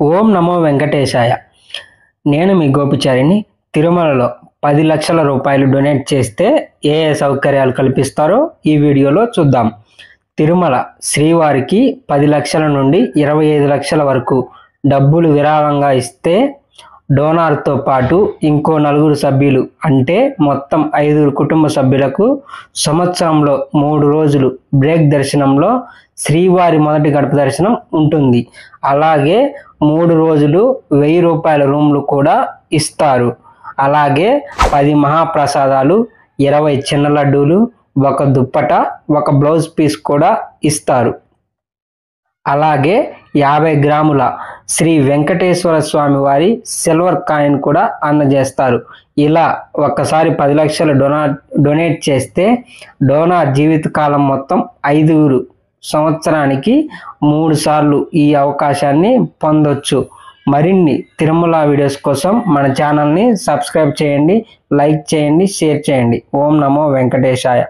ఓం నమో వెంకటేశాయ. నేను మీ గోపిచారిని. తిరుమలలో 10 లక్షల రూపాయలు డొనేట్ చేస్తే ఏ సౌకర్యాలు కల్పిస్తారో ఈ వీడియోలో చూద్దాం. తిరుమల శ్రీవారికి 10 లక్షల నుండి 25 లక్షల వరకు డబ్బులు విరాళంగా ఇస్తే డోనార్తో పాటు ఇంకో 4 సభ్యులు అంటే మొత్తం 5 కుటుంబ సభ్యులకు సంవత్సరంలో 3 రోజులు బ్రేక్ దర్శనంలో శ్రీవారి మొదటి గడప దర్శనం ఉంటుంది. అలాగే 3 రోజులు 1000 రూపాయల రూమ్లు కూడా ఇస్తారు. అలాగే 10 మహాప్రసాదాలు, 20 చిన్న లడ్డూలు, 1 దుప్పట, 1 బ్లౌజ్ పీస్ కూడా ఇస్తారు. అలాగే 50 గ్రాముల శ్రీ వెంకటేశ్వర స్వామి వారి సిల్వర్ కాయిన్ కూడా అందజేస్తారు. ఇలా ఒక్కసారి 10 లక్షలు డొనేట్ చేస్తే డోనార్ జీవితకాలం మొత్తం 5 సంవత్సరానికి 3 సార్లు ఈ అవకాశాన్ని పొందొచ్చు. మరిన్ని తిరుమల వీడియోస్ కోసం మన ఛానల్ని సబ్స్క్రైబ్ చేయండి, లైక్ చేయండి, షేర్ చేయండి. ఓం నమో వెంకటేశాయ.